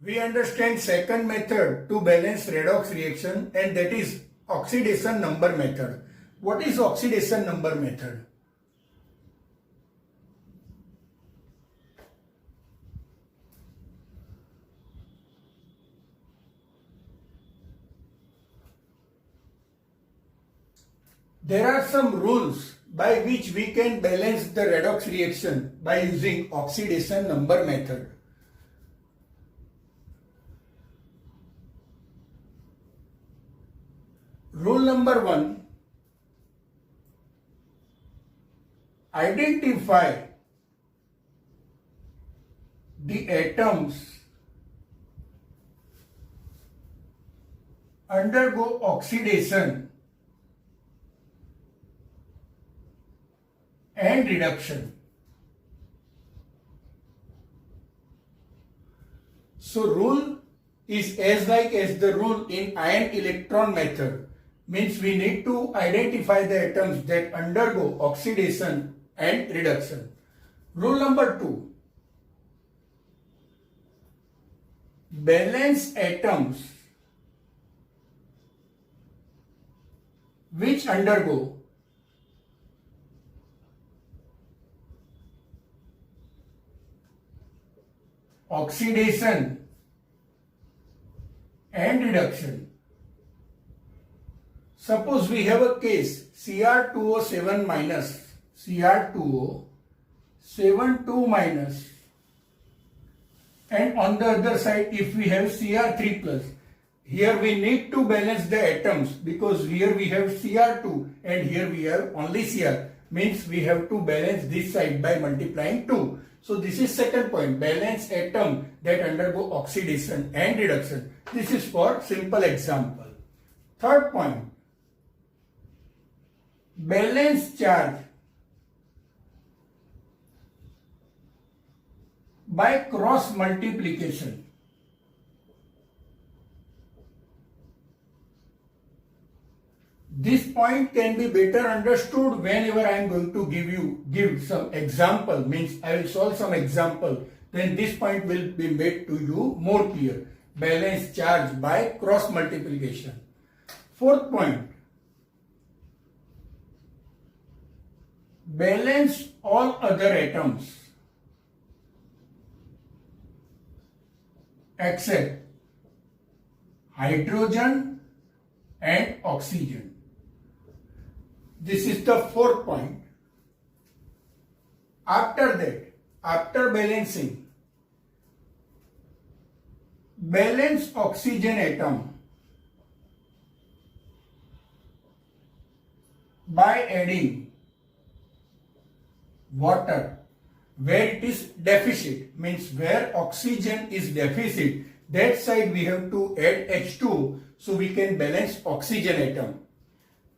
We understand second method to balance redox reaction, and that is oxidation number method. What is oxidation number method? There are some rules by which we can balance the redox reaction by using oxidation number method. Rule number 1, identify the atoms undergo oxidation and reduction. So rule is as like as the rule in ion electron method, means we need to identify the atoms that undergo oxidation and reduction. Rule number 2, balance atoms which undergo oxidation and reduction. Suppose we have a case Cr2O7 minus, Cr2O72 minus, and on the other side if we have Cr3 plus. Here we need to balance the atoms because here we have Cr2 and here we have only Cr, means we have to balance this side by multiplying 2. So this is second point, balance atom that undergo oxidation and reduction. This is for simple example. Third point, balance charge by cross multiplication. This point can be better understood whenever I am going to give some example, means I will solve some example, then this point will be made to you more clear. Balance charge by cross multiplication. Fourth point, balance all other atoms except hydrogen and oxygen. This is the fourth point. After that, after balancing, balance oxygen atom by adding water where it is deficit, means where oxygen is deficit, that side we have to add H2 so we can balance oxygen atom.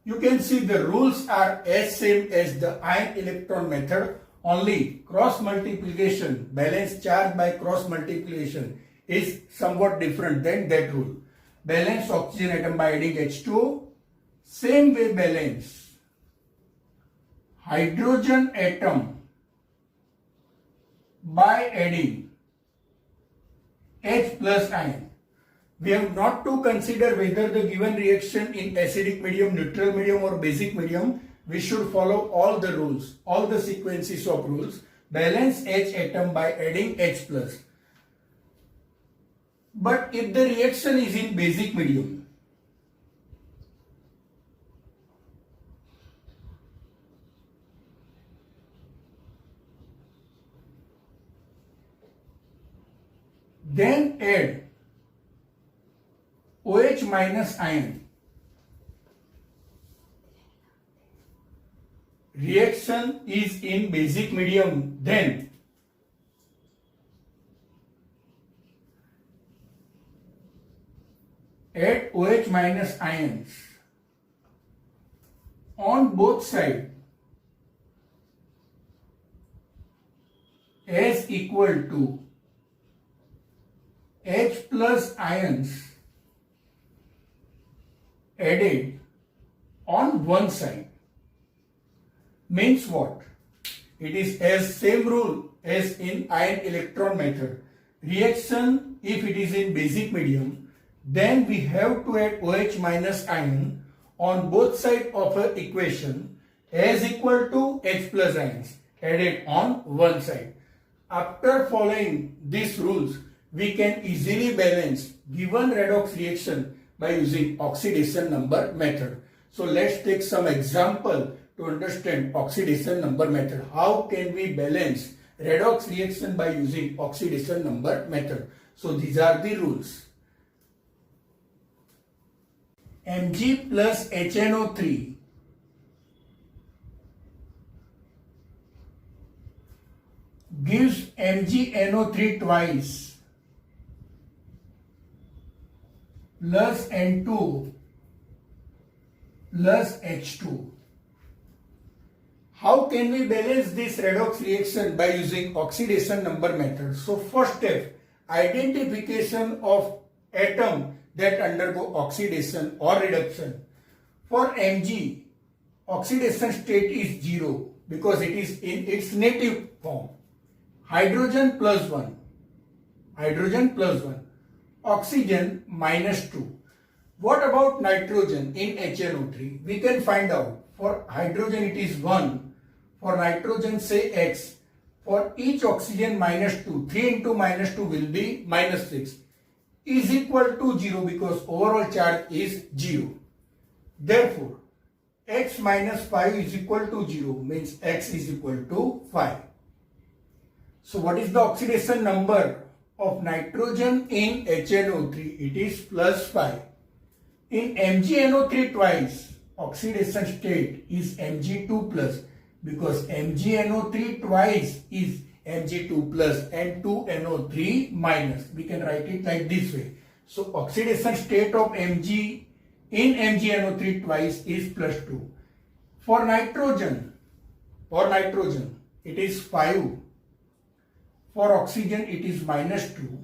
You can see the rules are as same as the ion electron method, only cross multiplication, balance charge by cross multiplication is somewhat different than that rule. Balance oxygen atom by adding H2, same way balance hydrogen atom by adding H plus ion. We have not to consider whether the given reaction in acidic medium, neutral medium or basic medium. We should follow all the rules, all the sequences of rules. Balance H atom by adding H plus. But if the reaction is in basic medium, then add OH minus ion. Reaction is in basic medium, then add OH minus ions on both sides as equal to H plus ions added on one side. Means what? It is as same rule as in ion electron method. Reaction if it is in basic medium, then we have to add OH minus ion on both sides of an equation as equal to H plus ions added on one side. After following these rules, we can easily balance given redox reaction by using oxidation number method. So let's take some example to understand oxidation number method. How can we balance redox reaction by using oxidation number method? So these are the rules. Mg plus HNO3 gives MgNO3 twice plus N2 plus H2. How can we balance this redox reaction by using oxidation number method? So first step, identification of atom that undergo oxidation or reduction. For Mg, oxidation state is 0 because it is in its native form. Hydrogen plus 1, oxygen minus 2. What about nitrogen in HNO3? We can find out. For hydrogen it is 1, for nitrogen say X. For each oxygen minus 2, 3 into minus 2 will be minus 6, is equal to 0 because overall charge is 0. Therefore, X minus 5 is equal to 0, means X is equal to 5. So what is the oxidation number of nitrogen in HNO3? It is plus 5. In MgNO3 twice, oxidation state is Mg2 plus because MgNO3 twice is Mg2 plus and 2NO3 minus. We can write it like this way. So oxidation state of Mg in MgNO3 twice is plus 2. For nitrogen, it is 5. For oxygen, it is minus 2.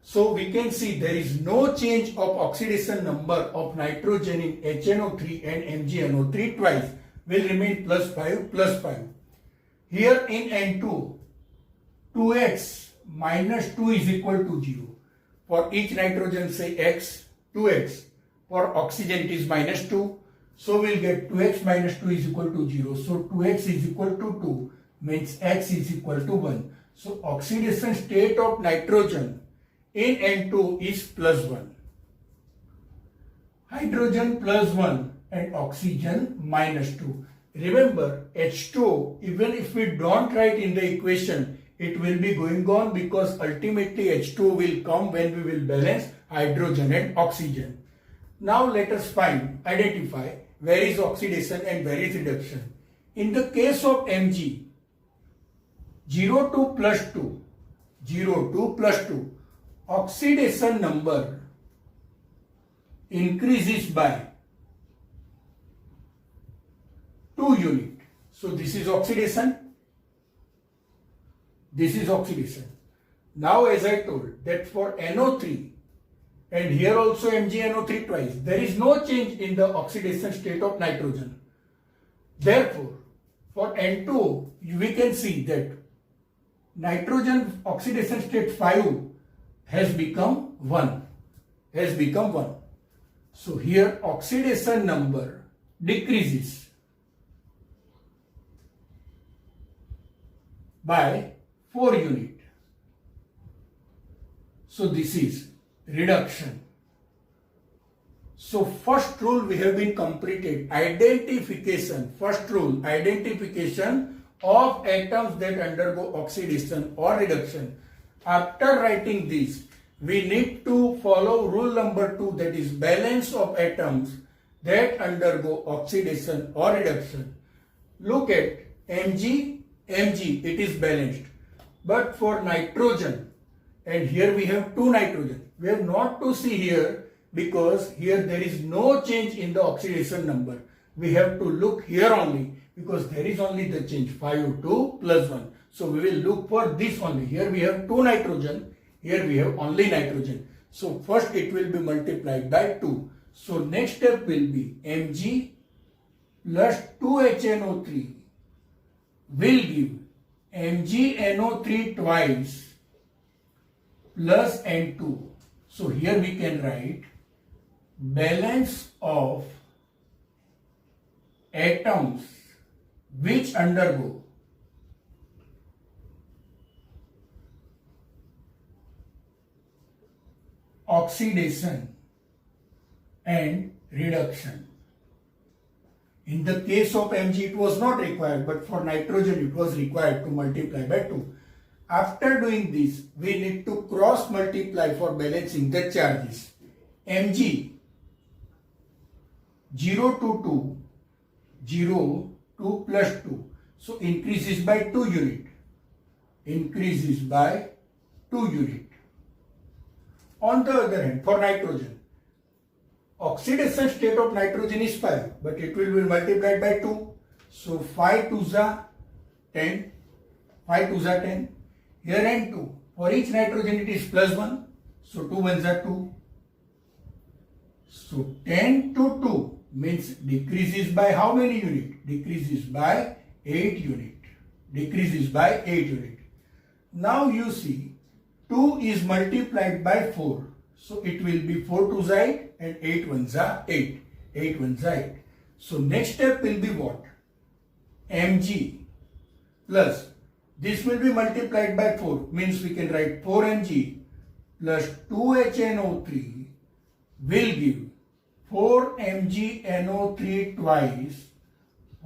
So we can see there is no change of oxidation number of nitrogen in HNO3 and MgNO3 twice. Will remain plus 5. Here in N2, 2x minus 2 is equal to 0. For each nitrogen say x, 2x. For oxygen it is minus 2. So we'll get 2x minus 2 is equal to 0. So 2x is equal to 2 means x is equal to 1. So oxidation state of nitrogen in N2 is plus 1. Hydrogen plus 1 and oxygen minus 2. Remember H2, even if we don't write in the equation, it will be going on because ultimately H2 will come when we will balance hydrogen and oxygen. Now let us identify where is oxidation and where is reduction. In the case of Mg, 0 to plus 2, oxidation number increases by 2 units. So this is oxidation. Now as I told that for NO3 and here also MgNO3 twice, there is no change in the oxidation state of nitrogen. Therefore, for N2, we can see that nitrogen oxidation state 5 has become 1. So here oxidation number decreases by 4 units. So this is reduction. So first rule we have been completed. First rule, identification of atoms that undergo oxidation or reduction. After writing this, we need to follow rule number 2, that is balance of atoms that undergo oxidation or reduction. Look at Mg, it is balanced. But for nitrogen, and here we have 2 nitrogen, we have not to see here because here there is no change in the oxidation number. We have to look here only because there is only the change 5 to plus 1. So we will look for this only. Here we have 2 nitrogen, here we have only nitrogen. So first it will be multiplied by 2. So next step will be Mg plus 2HNO3 will give MgNO3 twice plus N2. So here we can write balance of atoms which undergo oxidation and reduction. In the case of Mg it was not required, but for nitrogen it was required to multiply by 2. After doing this, we need to cross multiply for balancing the charges. Mg 0 to 2, 0, 2 plus 2. So increases by 2 unit. Increases by 2 unit. On the other hand, for nitrogen, oxidation state of nitrogen is 5, but it will be multiplied by 2. So 5 2s are 10. 5 2s are 10. Here N2. For each nitrogen it is plus 1. So 2 1s are 2. So 10 to 2 means decreases by how many unit? Decreases by 8 unit. Decreases by 8 unit. Now you see 2 is multiplied by 4. So it will be 4 2s are 8 and 8 1s are 8. 8 1s are 8. So next step will be what? Mg plus, this will be multiplied by 4, means we can write 4 Mg plus 2 HNO3 will give 4 MgNO3 twice,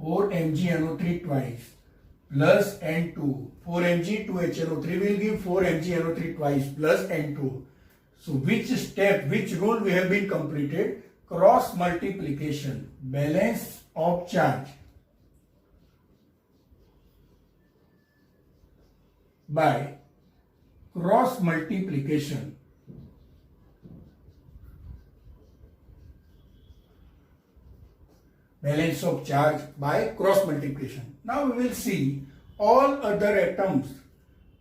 4 MgNO3 twice plus N2. 4 Mg 2 HNO3 will give 4 MgNO3 twice plus N2. So which step, which rule we have been completed? Cross multiplication, balance of charge by cross multiplication. Balance of charge by cross multiplication. Now we will see all other atoms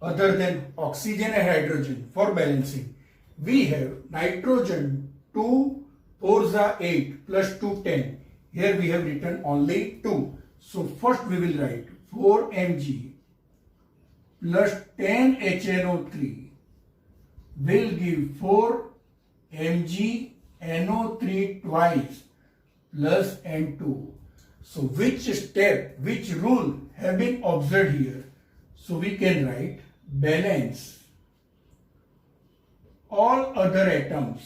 other than oxygen and hydrogen for balancing. We have nitrogen 2 4s are 8 plus 2 10. Here we have written only 2. So first we will write 4 Mg plus 10 HNO3 will give 4 MgNO3 twice plus N2. So which step, which rule have been observed here? So we can write balance all other atoms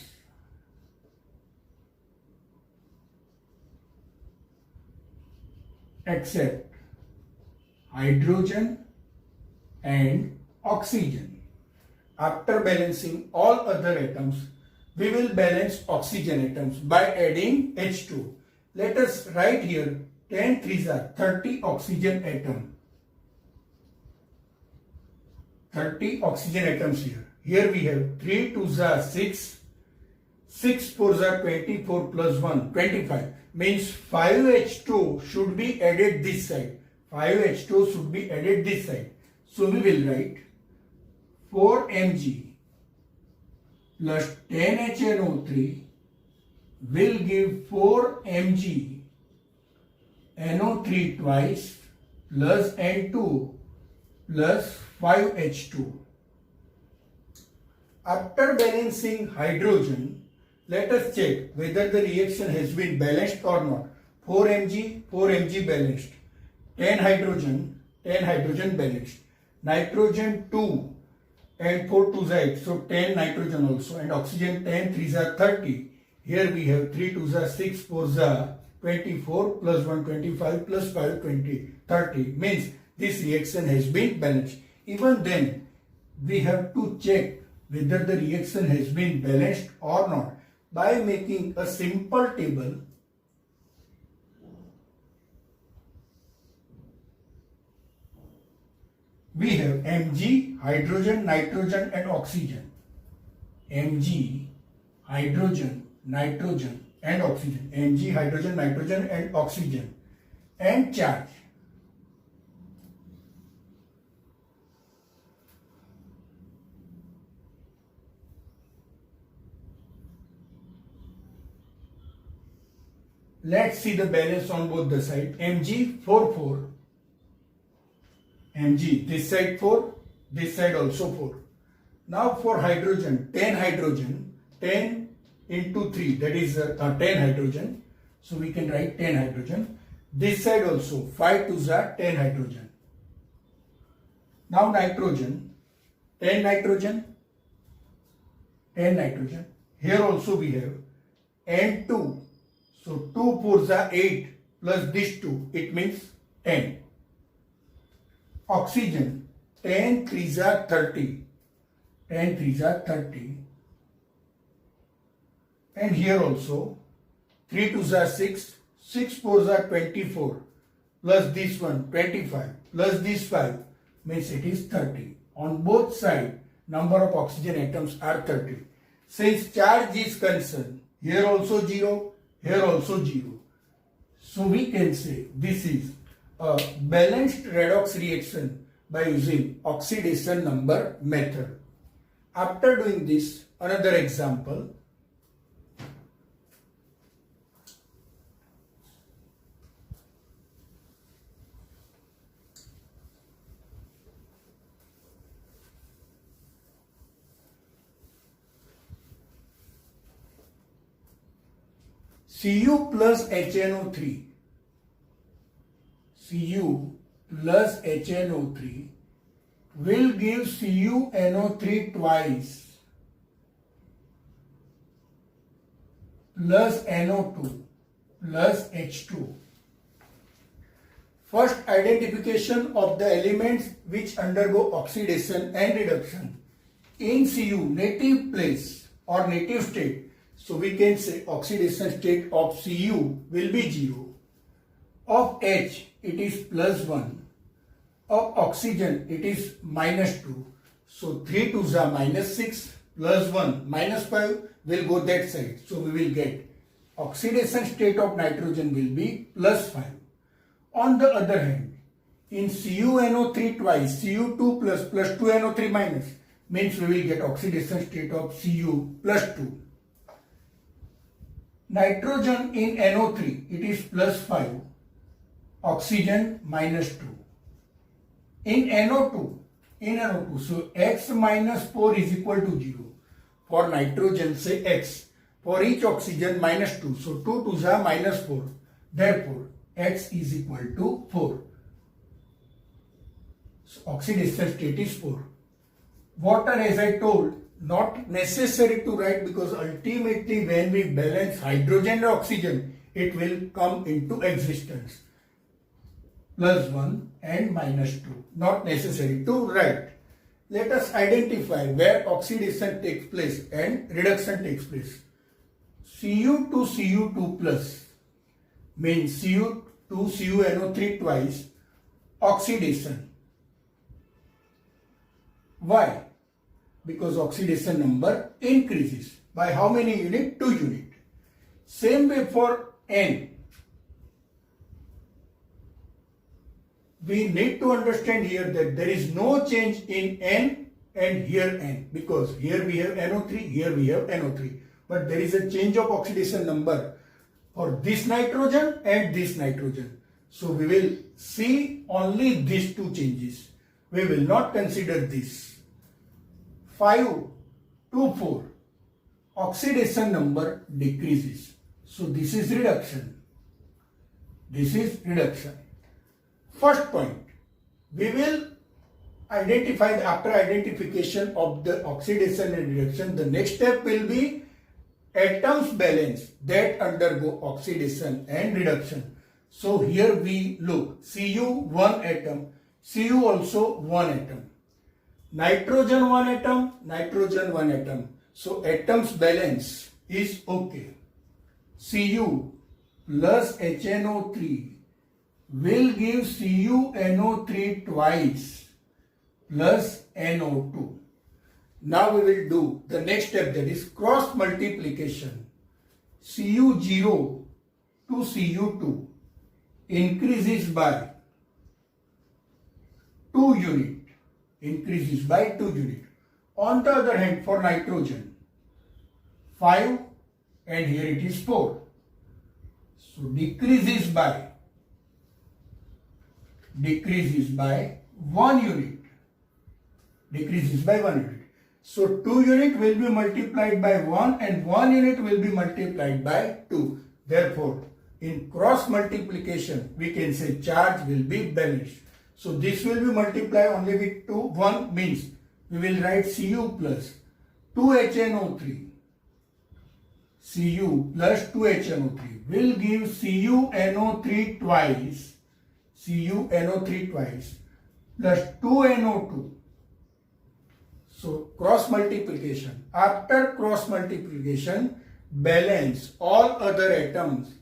except hydrogen and oxygen. After balancing all other atoms, we will balance oxygen atoms by adding H2. Let us write here 10 3s are 30 oxygen atom. 30 oxygen atoms here. Here we have 3 2s are 6, 6 4s are 24 plus 1, 25. Means 5H2 should be added this side. 5H2 should be added this side. So we will write 4 Mg plus 10 HNO3 will give 4 Mg NO3 twice plus N2 plus 5H2. After balancing hydrogen, let us check whether the reaction has been balanced or not. 4 Mg balanced. 10 hydrogen balanced. Nitrogen 2 and 4 2s are 8, so 10 nitrogen also, and oxygen 10 3s are 30. Here we have 3 2s are 6, 4s are 24 plus 1 25 plus 5 20 30. Means this reaction has been balanced. Even then we have to check whether the reaction has been balanced or not by making a simple table. We have Mg, hydrogen, nitrogen and oxygen. Mg, hydrogen, nitrogen and oxygen. Mg, hydrogen, nitrogen and oxygen. And charge. Let's see the balance on both the sides. Mg 4 4. Mg this side 4, this side also 4. Now for hydrogen, 10 into 3, that is 10 hydrogen. So we can write 10 hydrogen. This side also 5 2s are 10 hydrogen. Now nitrogen, 10 nitrogen, 10 nitrogen. Here also we have N2. So 2 4s are 8 plus this 2, it means 10. Oxygen, 10 3s are 30. 10 3s are 30. And here also 3 2s are 6, 6 4s are 24, plus this one 25, plus this 5 means it is 30. On both sides, number of oxygen atoms are 30. Since charge is concerned, here also 0, here also 0. So we can say this is a balanced redox reaction by using oxidation number method. After doing this, another example. Cu plus HNO3. Cu plus HNO3 will give CuNO3 twice plus NO2 plus H2. First, identification of the elements which undergo oxidation and reduction. In Cu, native place or native state, so we can say oxidation state of Cu will be 0. Of H, it is plus 1. Of oxygen, it is minus 2. So 3 2s are minus 6, plus 1, minus 5 will go that side. So we will get oxidation state of nitrogen will be plus 5. On the other hand, in CuNO3 twice, Cu2 plus 2NO3 minus, means we will get oxidation state of Cu plus 2. Nitrogen in NO3, it is plus 5. Oxygen minus 2. In NO2, so X minus 4 is equal to 0. For nitrogen, say X. For each oxygen, minus 2. So 2 2s are minus 4. Therefore, X is equal to 4. So oxidation state is 4. Water, as I told, not necessary to write, because ultimately when we balance hydrogen and oxygen, it will come into existence. Plus 1 and minus 2. Not necessary to write. Let us identify where oxidation takes place and reduction takes place. Cu to Cu2 plus means Cu to CuNO3 twice oxidation. Why? Because oxidation number increases. By how many unit? 2 unit. Same way for N. We need to understand here that there is no change in N and here N, because here we have NO3, here we have NO3. But there is a change of oxidation number for this nitrogen and this nitrogen. So we will see only these two changes. We will not consider this. 5 to 4, oxidation number decreases. So this is reduction. This is reduction. First point, we will identify, after identification of the oxidation and reduction, the next step will be atoms balance that undergo oxidation and reduction. So here we look, Cu 1 atom, Cu also 1 atom. Nitrogen 1 atom, nitrogen 1 atom. So atoms balance is okay. Cu plus HNO3 will give CuNO3 twice plus NO2. Now we will do the next step, that is cross multiplication. Cu0 to Cu2 increases by 2 unit. Increases by 2 unit. On the other hand, for nitrogen, 5 and here it is 4. So decreases by 1 unit. Decreases by 1 unit. So 2 unit will be multiplied by 1 and 1 unit will be multiplied by 2. Therefore, in cross multiplication, we can say charge will be balanced. So this will be multiplied only with 2. 1 means we will write Cu plus 2HNO3. Cu plus 2HNO3 will give CuNO3 twice. CuNO3 twice plus 2NO2. So cross multiplication. After cross multiplication, balance all other atoms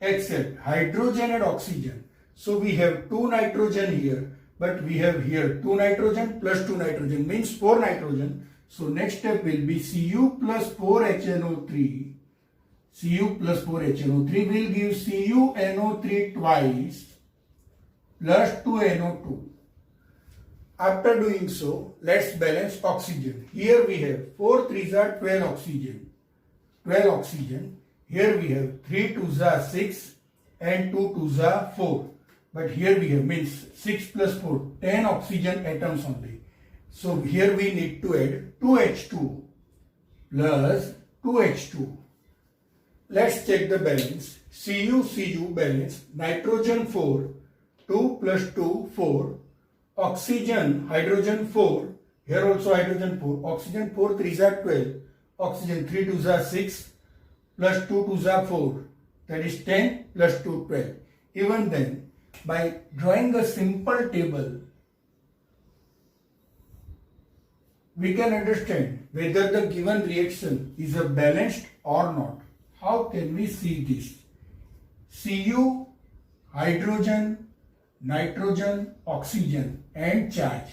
except hydrogen and oxygen. So we have 2 nitrogen here, but we have here 2 nitrogen plus 2 nitrogen means 4 nitrogen. So next step will be Cu plus 4HNO3. Cu plus 4HNO3 will give CuNO3 twice plus 2NO2. After doing so, let's balance oxygen. Here we have 4 3s are 12 oxygen. 12 oxygen. Here we have 3 2s are 6 and 2 2s are 4. But here we have means 6 plus 4, 10 oxygen atoms only. So here we need to add 2H2 plus 2H2. Let's check the balance. Cu balance. Nitrogen 4, 2 plus 2, 4. Oxygen, hydrogen 4. Here also hydrogen 4. Oxygen 4 3s are 12. Oxygen 3 2s are 6 plus 2 2s are 4. That is 10 plus 2 12. Even then, by drawing a simple table, we can understand whether the given reaction is a balanced or not. How can we see this? Cu, hydrogen, nitrogen, oxygen and charge.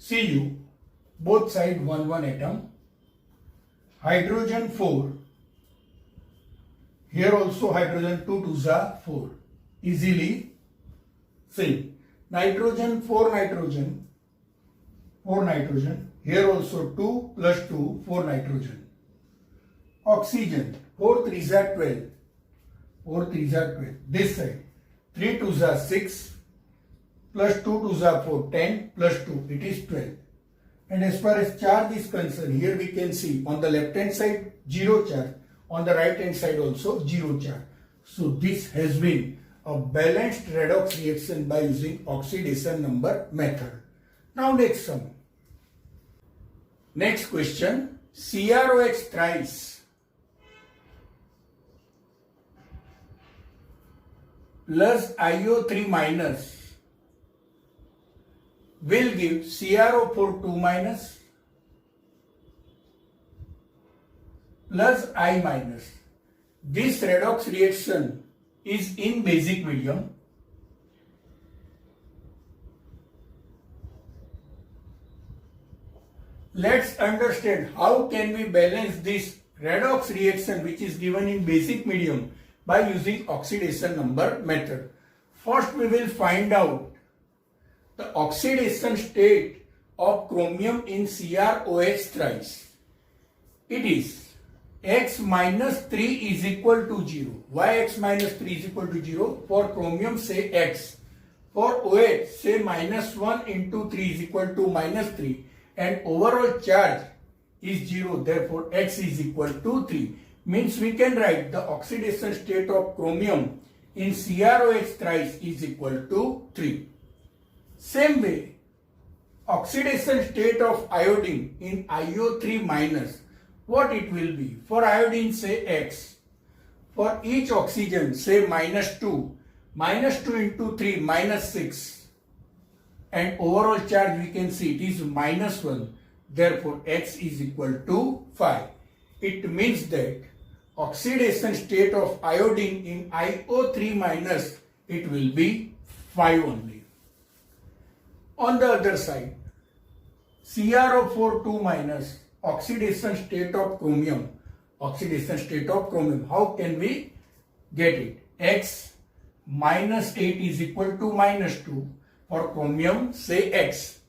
Cu, both side 1 atom. Hydrogen 4. Here also hydrogen 2 2s are 4. Easily seen. Nitrogen 4 nitrogen. 4 nitrogen. Here also 2 plus 2, 4 nitrogen. Oxygen 4 3s are 12. 4 3s are 12. This side 3 2s are 6 plus 2 2s are 4, 10 plus 2, it is 12. And as far as charge is concerned, here we can see on the left hand side 0 charge, on the right hand side also 0 charge. So this has been a balanced redox reaction by using oxidation number method. Now next sum. Next question, CrOH thrice plus IO3 minus will give CrO4 2 minus plus I minus. This redox reaction is in basic medium. Let's understand how can we balance this redox reaction which is given in basic medium by using oxidation number method. First we will find out the oxidation state of chromium in CrOH thrice. It is x minus 3 is equal to 0. Why x minus 3 is equal to 0? For chromium say x. For OH say minus 1 into 3 is equal to minus 3. And overall charge is 0. Therefore x is equal to 3. Means we can write the oxidation state of chromium in CrOH thrice is equal to 3. Same way, oxidation state of iodine in IO3 minus, what it will be? For iodine say x. For each oxygen say minus 2. Minus 2 into 3 minus 6. And overall charge we can see it is minus 1. Therefore x is equal to 5. It means that oxidation state of iodine in IO3 minus, it will be 5 only. On the other side, CrO4 2 minus, oxidation state of chromium. Oxidation state of chromium. How can we get it? X minus 8 is equal to minus 2. For chromium, say x.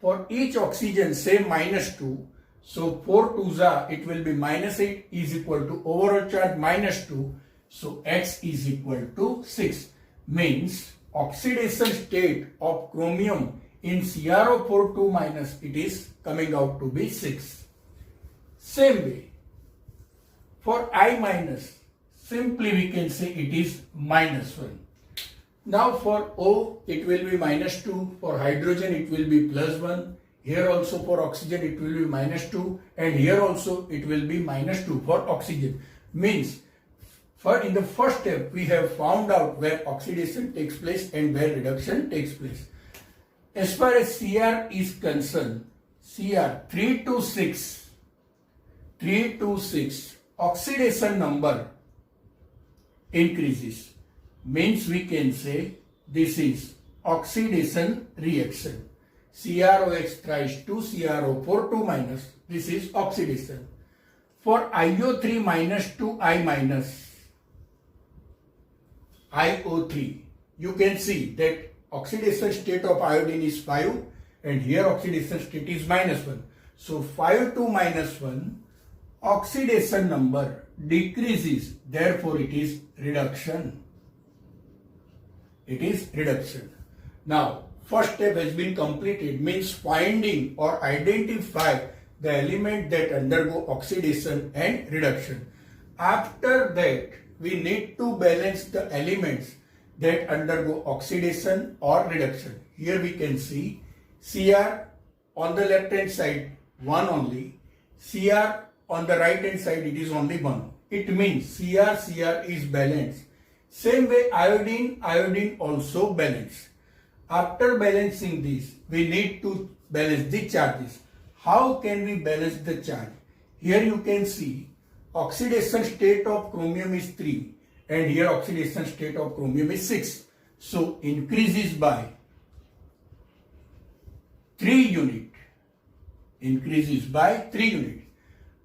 For each oxygen, say minus 2. So 4 2s are, it will be minus 8 is equal to overall charge minus 2. So X is equal to 6. Means oxidation state of chromium in CrO4 2 it is coming out to be 6. Same way, for I minus, simply we can say it is minus 1. Now for O, it will be minus 2. For hydrogen, it will be plus 1. Here also for oxygen, it will be minus 2. And here also, it will be minus 2 for oxygen. Means, in the first step, we have found out where oxidation takes place and where reduction takes place. As far as Cr is concerned, Cr 3 to 6, oxidation number increases. Means we can say this is oxidation reaction. CrOH thrice 2 CrO4 2 this is oxidation. For IO3 minus to I minus, IO3, you can see that oxidation state of iodine is 5 and here oxidation state is minus 1. So 5 to minus 1, oxidation number decreases, therefore it is reduction. It is reduction. Now, first step has been completed, means finding or identify the element that undergo oxidation and reduction. After that, we need to balance the elements that undergo oxidation or reduction. Here we can see Cr on the left hand side 1 only, Cr on the right hand side it is only 1. It means Cr is balanced. Same way iodine also balanced. After balancing this, we need to balance the charges. How can we balance the charge? Here you can see oxidation state of chromium is 3 and here oxidation state of chromium is 6. So increases by 3 unit. Increases by 3 unit.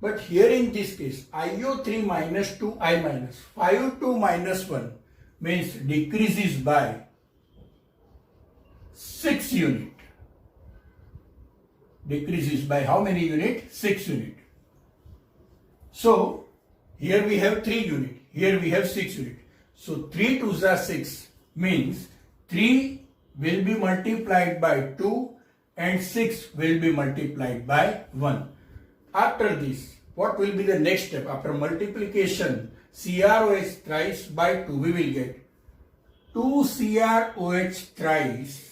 But here in this case, IO3 minus to I minus, 5 to minus 1 means decreases by 6 unit. Decreases by how many unit? 6 unit. So, here we have 3 unit, here we have 6 unit. So, 3 2s are 6 means 3 will be multiplied by 2 and 6 will be multiplied by 1. After this, what will be the next step? After multiplication, CrOH thrice by 2, we will get 2 CrOH thrice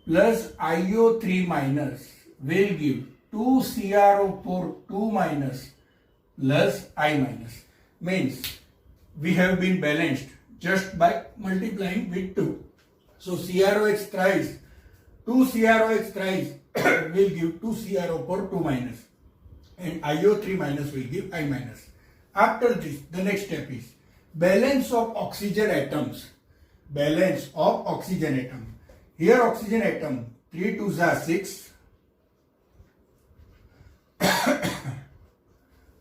plus IO3 minus will give 2 CrO4 2 minus plus I minus. Means we have been balanced just by multiplying with 2. So CrOH thrice, 2 CrOH thrice will give 2 CrO4 2 minus and IO3 minus will give I minus. After this, the next step is balance of oxygen atoms. Balance of oxygen atom. Here oxygen atom 3 2s are 6.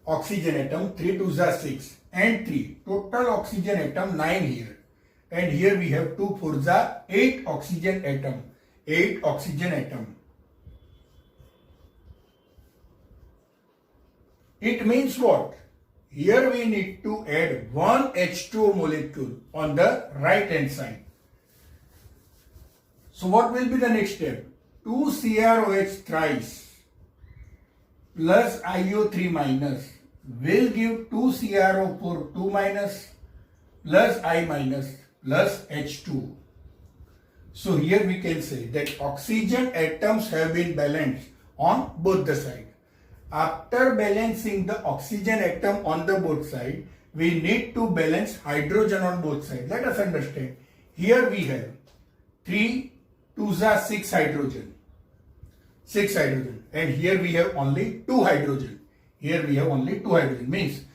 Oxygen atom 3 2s are 6 and 3. Total oxygen atom 9 here. And here we have 2 4s are 8 oxygen atom. 8 oxygen atom. It means what? Here we need to add one H2O molecule on the right hand side. So what will be the next step? 2 CrOH thrice plus IO3 minus will give 2 CrO4 2 minus plus I minus plus H2O. So here we can say that oxygen atoms have been balanced on both the sides. After balancing the oxygen atom on the both sides, we need to balance hydrogen on both sides. Let us understand. Here we have 3 2s are 6 hydrogen. 6 hydrogen. And here we have only 2 hydrogen. Here we have only 2 hydrogen. Means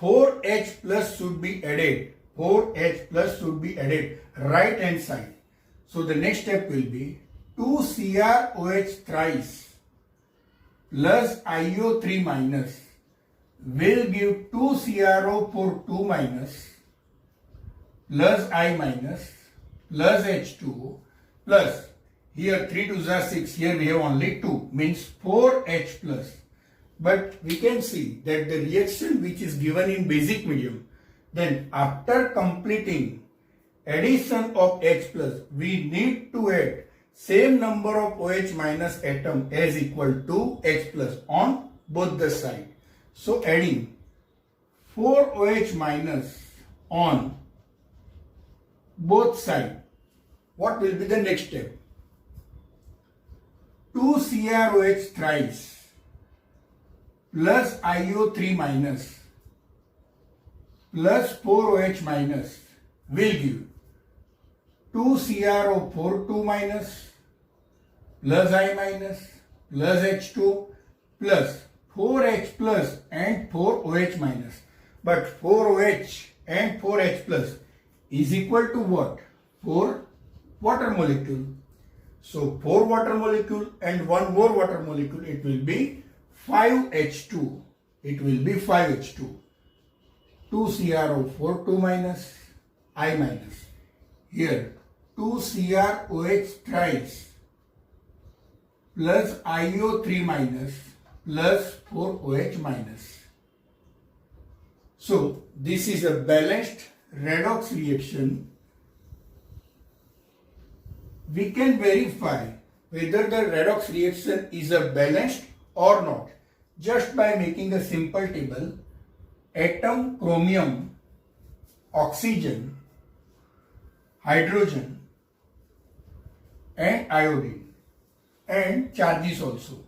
4H plus should be added. 4H plus should be added right hand side. So the next step will be 2 CrOH thrice plus IO3 minus will give 2 CrO4 2 minus plus I minus plus H2O plus Here 3 2s are 6, here we have only 2, means 4H plus. But we can see that the reaction which is given in basic medium, then after completing addition of H plus, we need to add same number of OH minus atom as equal to H plus on both the side. So adding 4 OH minus on both sides, what will be the next step? 2 CrOH thrice plus IO3 minus plus 4 OH minus will give 2 CrO4 2 minus plus I minus plus H2 plus 4H plus and 4 OH minus. But 4 OH and 4 H plus is equal to what? 4 water molecule. So 4 water molecule and 1 more water molecule, it will be 5H2. It will be 5H2. 2 CrO4 2 minus I minus. Here 2 CrOH thrice plus IO3 minus plus 4 OH minus. So this is a balanced redox reaction. We can verify whether the redox reaction is a balanced or not just by making a simple table: atom, chromium, oxygen, hydrogen and iodine, and charges also.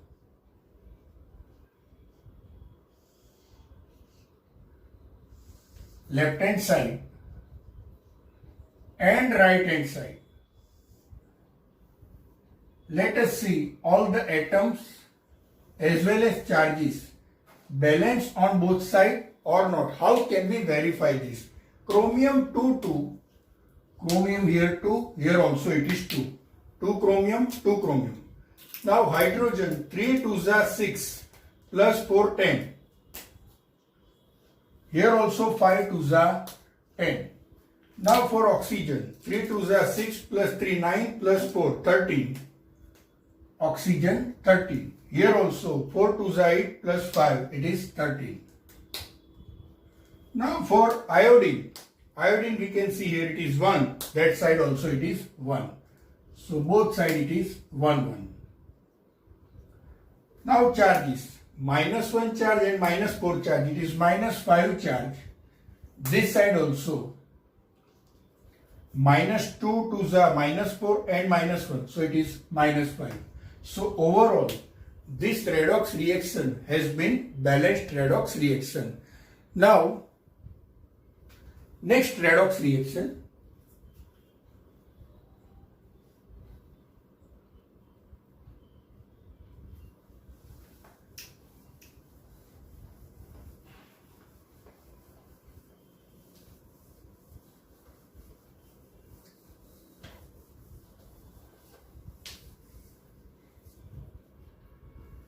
Left hand side and right hand side. Let us see all the atoms as well as charges balanced on both sides or not. How can we verify this? Chromium 2 2, chromium here 2, here also it is 2. 2 chromium, 2 chromium. Now hydrogen 3 2s are 6 plus 4 10. Here also 5 2s are 10. Now for oxygen 3 2s are 6 plus 3 9 plus 4 13. Oxygen 13. Here also 4 2s are 8 plus 5, it is 13. Now for iodine, iodine we can see here it is 1, that side also it is 1. So both side it is 1 1. Now charges, minus 1 charge and minus 4 charge, it is minus 5 charge. This side also minus 2 2s are minus 4 and minus 1, so it is minus 5. So overall this redox reaction has been balanced redox reaction. Now next redox reaction,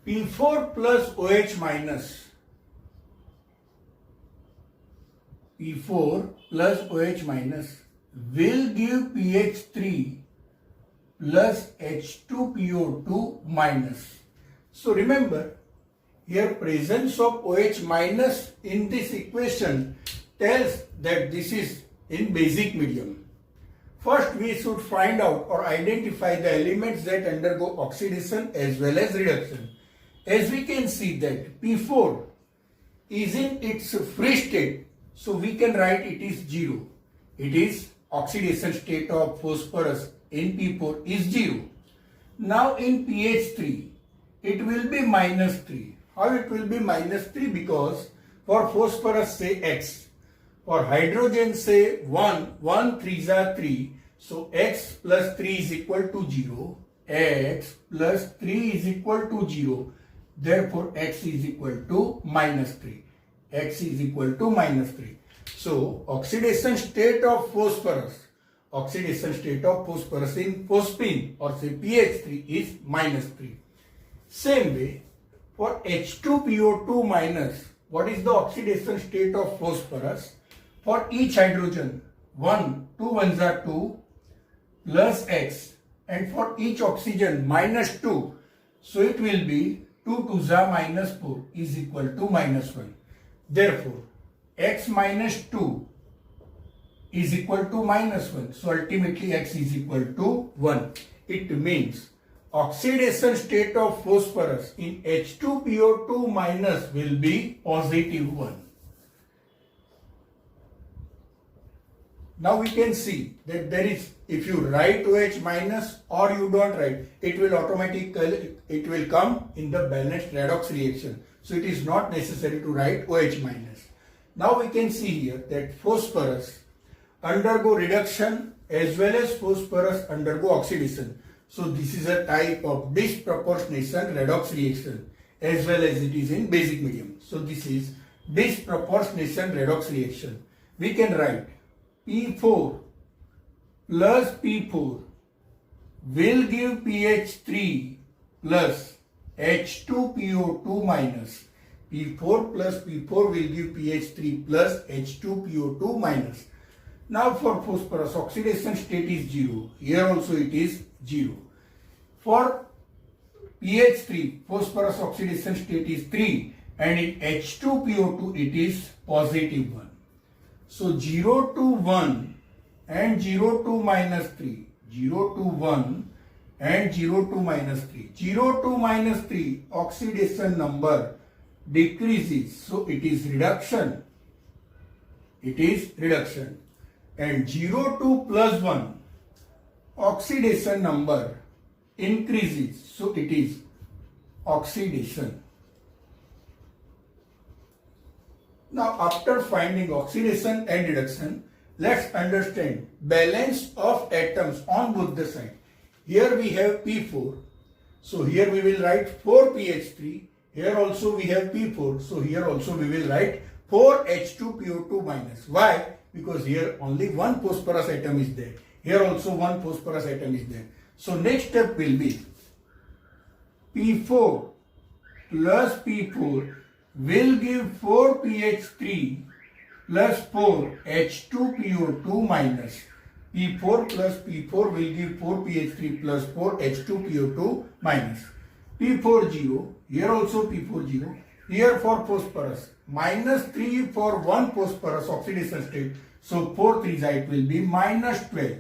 P4 plus OH minus, P4 plus OH minus will give PH3 plus H2PO2 minus. So remember, here presence of OH minus in this equation tells that this is in basic medium. First we should find out or identify the elements that undergo oxidation as well as reduction. As we can see that P4 is in its free state, so we can write it is 0. It is oxidation state of phosphorus in P4 is 0. Now in pH3, it will be minus 3. How it will be minus 3? Because for phosphorus say X, for hydrogen say 1, 1 3s are 3, so X plus 3 is equal to 0, X plus 3 is equal to 0. Therefore, X is equal to minus 3. X is equal to minus 3. So, oxidation state of phosphorus in phosphine or say pH3 is minus 3. Same way, for H2PO2 minus, what is the oxidation state of phosphorus? For each hydrogen, 1, 2 ones are 2 plus X and for each oxygen minus 2. So it will be 2 to the minus 4 is equal to minus 1. Therefore, x minus 2 is equal to minus 1. So ultimately x is equal to 1. It means oxidation state of phosphorus in H2PO2 minus will be positive 1. Now we can see that there is, if you write OH minus or you don't write, it will automatically, it will come in the balanced redox reaction. So it is not necessary to write OH minus. Now we can see here that phosphorus undergo reduction as well as phosphorus undergo oxidation. So this is a type of disproportionation redox reaction as well as it is in basic medium. So this is disproportionation redox reaction. We can write P4 plus P4 will give pH3 plus H2PO2 minus. P4 plus P4 will give pH3 plus H2PO2 minus. Now for phosphorus, oxidation state is 0. Here also it is 0. For pH3, phosphorus oxidation state is 3 and in H2PO2 it is positive 1. So 0 to 1 and 0 to minus 3. 0 to 1 and 0 to minus 3. 0 to minus 3 oxidation number decreases. So it is reduction. It is reduction. And 0 to plus 1 oxidation number increases. So it is oxidation. Now after finding oxidation and reduction, let's understand balance of atoms on both the sides. Here we have P4. So here we will write 4pH3. Here also we have P4. So here also we will write 4H2PO2 minus. Why? Because here only one phosphorus atom is there. Here also one phosphorus atom is there. So next step will be P4 plus P4 will give 4pH3 plus 4H2PO2 minus. P4 plus P4 will give 4pH3 plus 4H2PO2 minus. P4 0, here also P4 0. Here for phosphorus, minus 3 for one phosphorus oxidation state. So 4 3 it will be minus 12.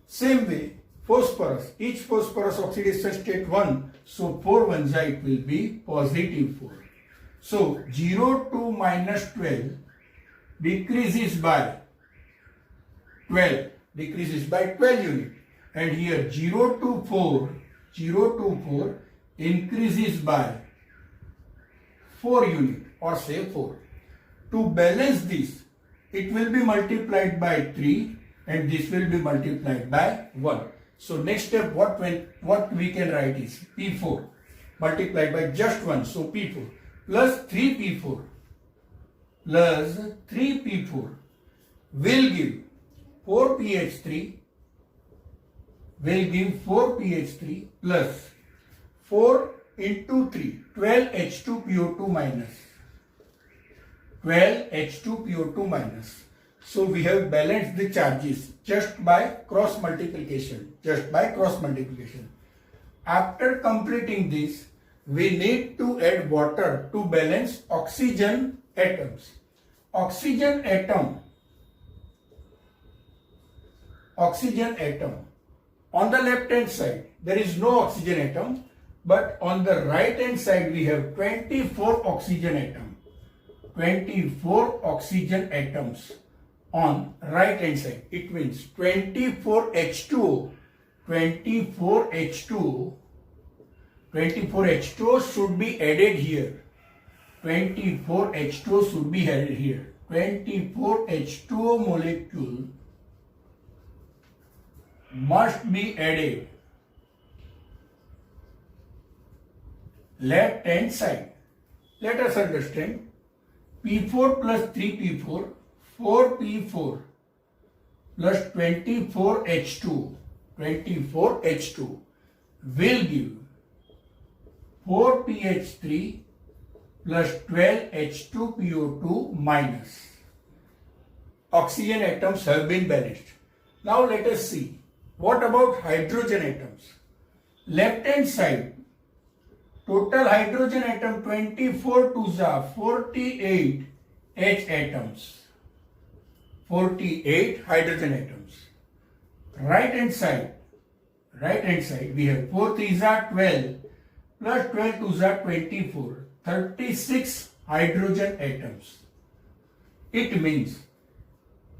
Same way, phosphorus, each phosphorus oxidation state 1. So 4 1 it will be positive 4. So 0 to minus 12 decreases by 12. Decreases by 12 unit. And here 0 to 4 increases by 4 unit or say 4. To balance this, it will be multiplied by 3 and this will be multiplied by 1. So next step what we can write is P4 multiplied by just 1. So P4 plus 3P4 will give 4pH3 plus 4 into 3 12H2PO2 minus. 12H2PO2 minus. So we have balanced the charges just by cross multiplication. After completing this, we need to add water to balance oxygen atoms. Oxygen atom. On the left hand side, there is no oxygen atom, but on the right hand side we have 24 oxygen atoms. 24 oxygen atoms on right hand side. It means 24 H2O should be added here. 24 H2O molecule must be added left hand side. Let us understand. P4 plus 3P4, 4P4 plus 24 H2 will give 4pH3 plus 12H2PO2 minus. Oxygen atoms have been balanced. Now let us see What about hydrogen atoms? Left hand side, total hydrogen atom 24 2s are 48 H atoms. 48 hydrogen atoms. Right hand side we have 4 3s are 12 plus 12 2s are 24. 36 hydrogen atoms. It means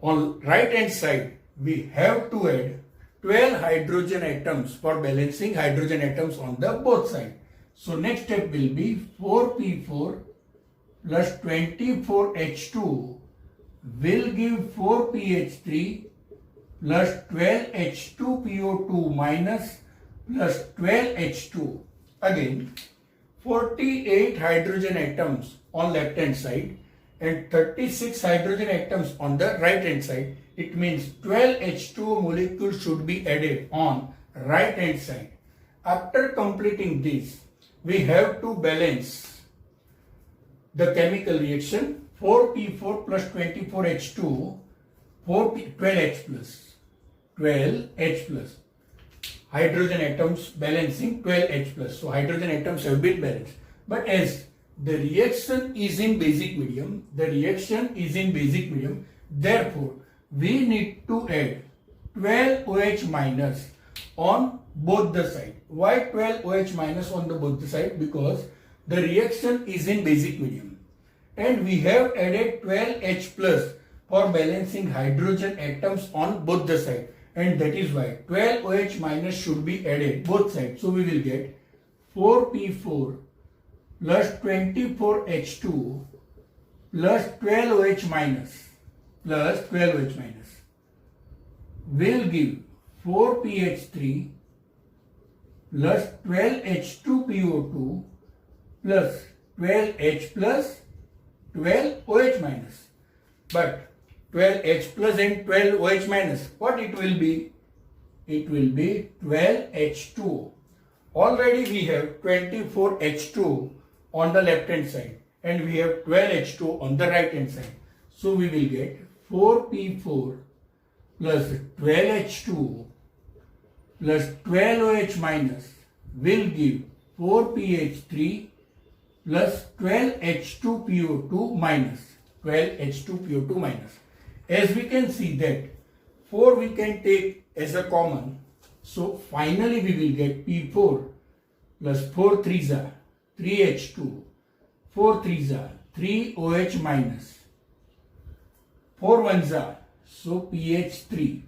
on right hand side we have to add 12 hydrogen atoms for balancing hydrogen atoms on the both sides. So next step will be 4p4 plus 24h2 will give 4pH3 plus 12H2PO2 minus plus 12H2. Again, 48 hydrogen atoms on left hand side and 36 hydrogen atoms on the right hand side. It means 12 H2O molecules should be added on right hand side. After completing this, we have to balance the chemical reaction. 4p4 plus 24h2 12h plus hydrogen atoms balancing 12h plus. So hydrogen atoms have been balanced, but as the reaction is in basic medium, therefore we need to add 12 OH minus on both the side. Why 12 OH minus on the both the side? Because the reaction is in basic medium and we have added 12 H plus for balancing hydrogen atoms on both the side, and that is why 12 OH minus should be added both sides. So we will get 4p4 plus 24h2 plus 12 OH minus will give 4pH3 plus 12H2PO2 plus 12H plus 12 OH minus. But 12H plus and 12 OH minus, what it will be? It will be 12H2. Already we have 24H2 on the left hand side and we have 12H2 on the right hand side. So we will get 4p4 plus 12H2 plus 12OH minus will give 4pH3 plus 12H2PO2 minus 12H2PO2 minus. As we can see that 4 we can take as a common. So finally we will get P4 plus 4 3s are 3H2, 4 3s are 3 OH minus, 4 1s are, so pH3,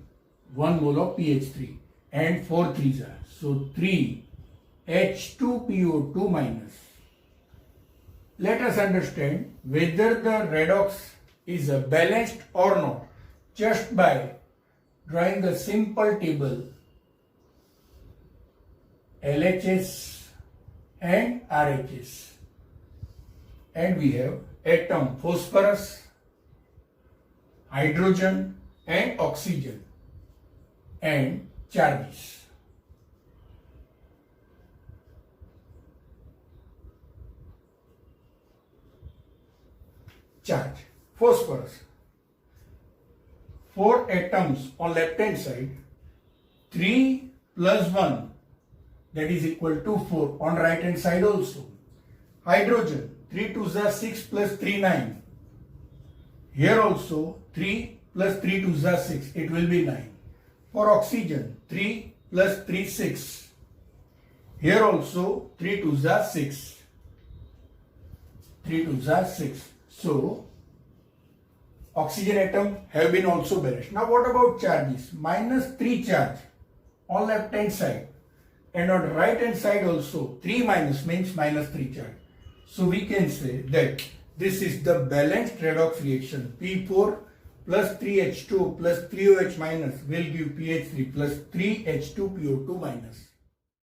1 mole of pH3 and 4 3s are, so 3 H2PO2 minus. Let us understand whether the redox is balanced or not just by drawing a simple table LHS and RHS, and we have atom phosphorus, hydrogen and oxygen and charges. Charge. Phosphorus, 4 atoms on left hand side, 3 plus 1 that is equal to 4 on right hand side also. Hydrogen, 3 2s are 6 plus 3 9. Here also 3 plus 3 2s are 6, it will be 9. For oxygen, 3 plus 3 6. Here also 3 2s are 6. 3 2s are 6. So oxygen atom have been also balanced. Now what about charges? Minus 3 charge on left hand side and on right hand side also 3 minus means minus 3 charge. So we can say that this is the balanced redox reaction. P4 plus 3H2 plus 3OH minus will give pH3 plus 3H2PO2 minus.